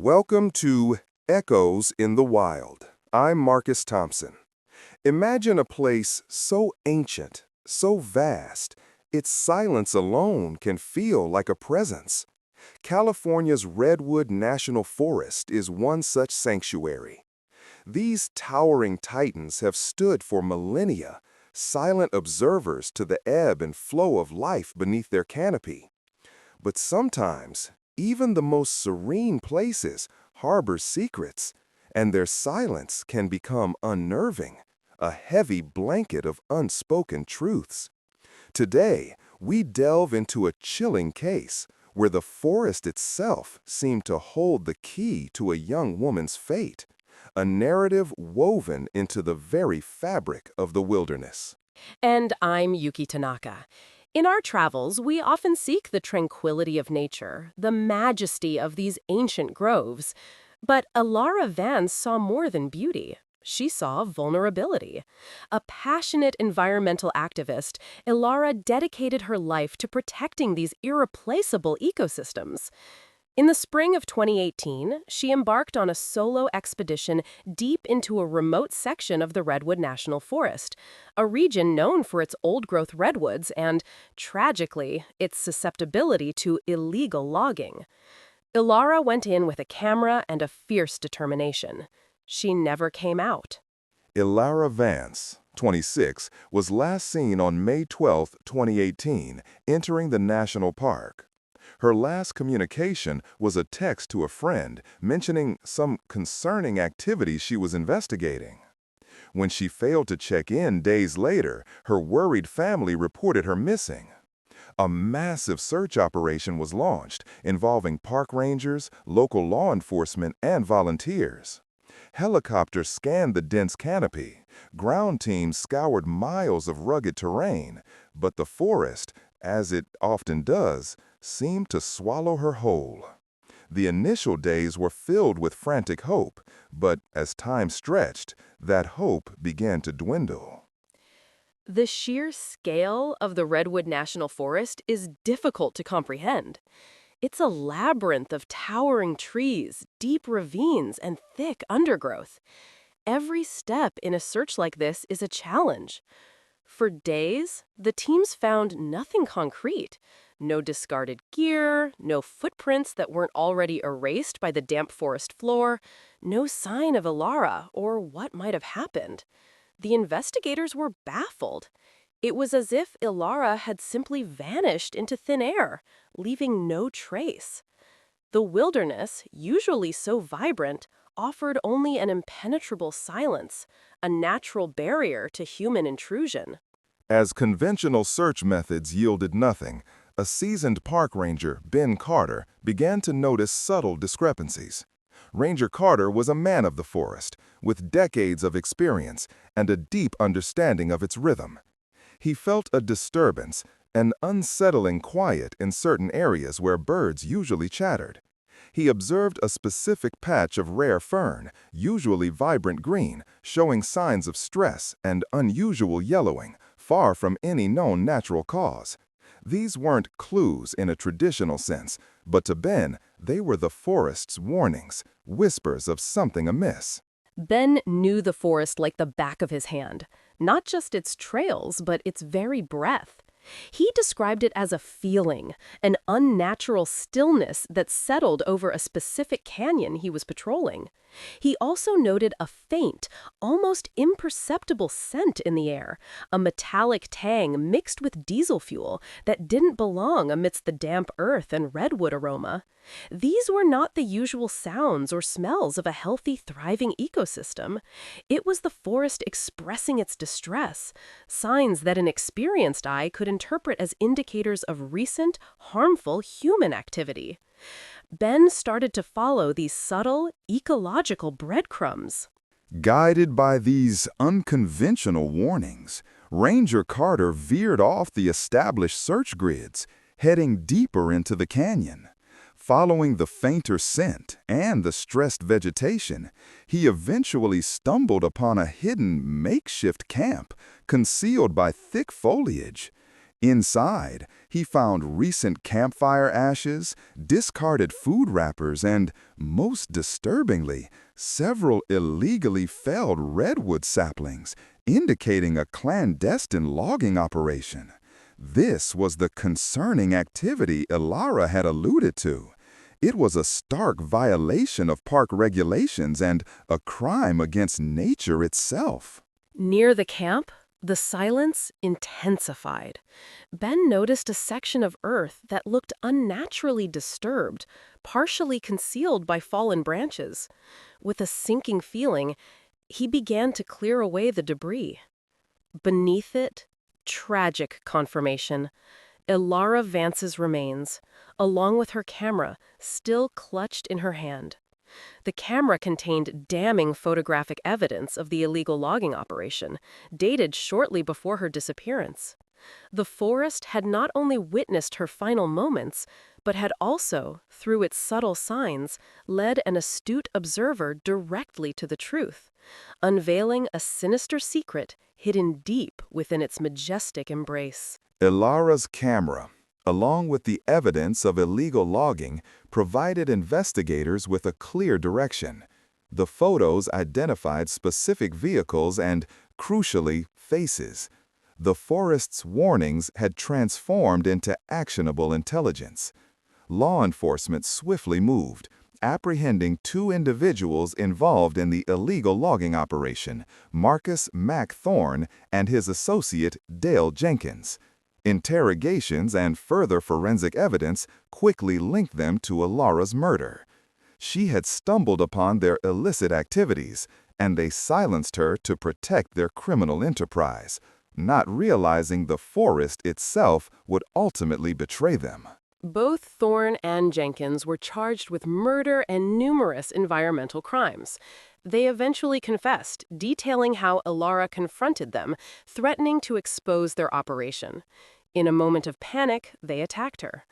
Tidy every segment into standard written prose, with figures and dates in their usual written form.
Welcome to Echoes in the Wild. I'm Marcus Thompson. Imagine a place so ancient, so vast, its silence alone can feel like a presence. California's Redwood National Forest is one such sanctuary. These towering titans have stood for millennia, silent observers to the ebb and flow of life beneath their canopy. But sometimes, even the most serene places harbor secrets, and their silence can become unnerving, a heavy blanket of unspoken truths. Today, we delve into a chilling case where the forest itself seemed to hold the key to a young woman's fate, a narrative woven into the very fabric of the wilderness. And I'm Yuki Tanaka. In our travels, we often seek the tranquility of nature, the majesty of these ancient groves. But Elara Vance saw more than beauty. She saw vulnerability. A passionate environmental activist, Elara dedicated her life to protecting these irreplaceable ecosystems. In the spring of 2018, she embarked on a solo expedition deep into a remote section of the Redwood National Forest, a region known for its old-growth redwoods and, tragically, its susceptibility to illegal logging. Elara went in with a camera and a fierce determination. She never came out. Elara Vance, 26, was last seen on May 12, 2018, entering the national park. Her last communication was a text to a friend mentioning some concerning activities she was investigating. When she failed to check in days later, her worried family reported her missing. A massive search operation was launched, involving park rangers, local law enforcement, and volunteers. Helicopters scanned the dense canopy. Ground teams scoured miles of rugged terrain, but the forest, as it often does, seemed to swallow her whole. The initial days were filled with frantic hope, but as time stretched, that hope began to dwindle. The sheer scale of the Redwood National Forest is difficult to comprehend. It's a labyrinth of towering trees, deep ravines, and thick undergrowth. Every step in a search like this is a challenge. For days, the teams found nothing concrete. No discarded gear, no footprints that weren't already erased by the damp forest floor, no sign of Elara or what might have happened. The investigators were baffled. It was as if Elara had simply vanished into thin air, leaving no trace. The wilderness, usually so vibrant, offered only an impenetrable silence, a natural barrier to human intrusion. As conventional search methods yielded nothing, a seasoned park ranger, Ben Carter, began to notice subtle discrepancies. Ranger Carter was a man of the forest, with decades of experience and a deep understanding of its rhythm. He felt a disturbance, an unsettling quiet in certain areas where birds usually chattered. He observed a specific patch of rare fern, usually vibrant green, showing signs of stress and unusual yellowing, far from any known natural cause. These weren't clues in a traditional sense, but to Ben, they were the forest's warnings, whispers of something amiss. Ben knew the forest like the back of his hand, not just its trails, but its very breath. He described it as a feeling, an unnatural stillness that settled over a specific canyon he was patrolling. He also noted a faint, almost imperceptible scent in the air, a metallic tang mixed with diesel fuel that didn't belong amidst the damp earth and redwood aroma. These were not the usual sounds or smells of a healthy, thriving ecosystem. It was the forest expressing its distress, signs that an experienced eye could interpret as indicators of recent, harmful human activity. Ben started to follow these subtle, ecological breadcrumbs. Guided by these unconventional warnings, Ranger Carter veered off the established search grids, heading deeper into the canyon. Following the fainter scent and the stressed vegetation, he eventually stumbled upon a hidden makeshift camp concealed by thick foliage. Inside, he found recent campfire ashes, discarded food wrappers, and, most disturbingly, several illegally felled redwood saplings, indicating a clandestine logging operation. This was the concerning activity Elara had alluded to. It was a stark violation of park regulations and a crime against nature itself. Near the camp, the silence intensified. Ben noticed a section of earth that looked unnaturally disturbed, partially concealed by fallen branches. With a sinking feeling, he began to clear away the debris. Beneath it, tragic confirmation. Elara Vance's remains, along with her camera, still clutched in her hand. The camera contained damning photographic evidence of the illegal logging operation, dated shortly before her disappearance. The forest had not only witnessed her final moments, but had also, through its subtle signs, led an astute observer directly to the truth, unveiling a sinister secret hidden deep within its majestic embrace. Elara's camera, along with the evidence of illegal logging, provided investigators with a clear direction. The photos identified specific vehicles and, crucially, faces. The forest's warnings had transformed into actionable intelligence. Law enforcement swiftly moved, apprehending two individuals involved in the illegal logging operation, Marcus Mac Thorne and his associate Dale Jenkins. Interrogations and further forensic evidence quickly linked them to Elara's murder. She had stumbled upon their illicit activities, and they silenced her to protect their criminal enterprise, not realizing the forest itself would ultimately betray them. Both Thorne and Jenkins were charged with murder and numerous environmental crimes. They eventually confessed, detailing how Elara confronted them, threatening to expose their operation. In a moment of panic, they attacked her.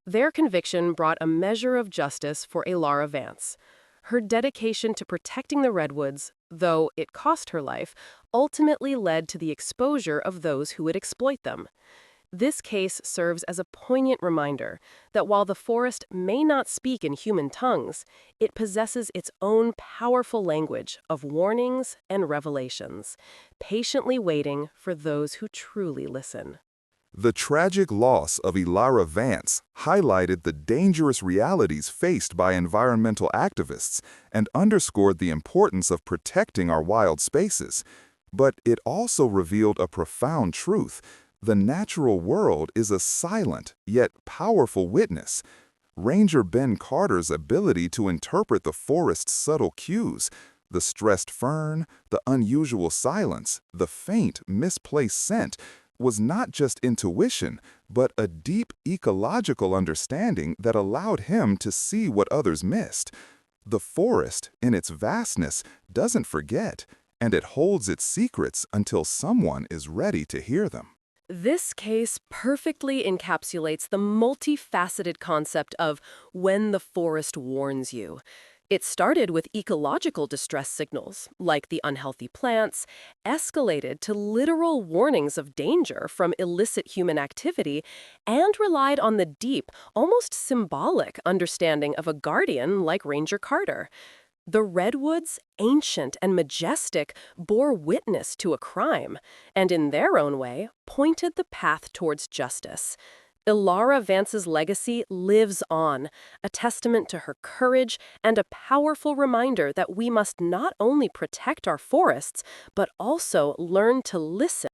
Their conviction brought a measure of justice for Elara Vance. Her dedication to protecting the redwoods, though it cost her life, ultimately led to the exposure of those who would exploit them. This case serves as a poignant reminder that while the forest may not speak in human tongues, it possesses its own powerful language of warnings and revelations, patiently waiting for those who truly listen. The tragic loss of Elara Vance highlighted the dangerous realities faced by environmental activists and underscored the importance of protecting our wild spaces. But it also revealed a profound truth. The natural world is a silent, yet powerful witness. Ranger Ben Carter's ability to interpret the forest's subtle cues, the stressed fern, the unusual silence, the faint, misplaced scent, was not just intuition, but a deep ecological understanding that allowed him to see what others missed. The forest, in its vastness, doesn't forget, and it holds its secrets until someone is ready to hear them. This case perfectly encapsulates the multifaceted concept of when the forest warns you. It started with ecological distress signals, like the unhealthy plants, escalated to literal warnings of danger from illicit human activity, and relied on the deep, almost symbolic understanding of a guardian like Ranger Carter. The redwoods, ancient and majestic, bore witness to a crime, and in their own way, pointed the path towards justice. Elara Vance's legacy lives on, a testament to her courage and a powerful reminder that we must not only protect our forests, but also learn to listen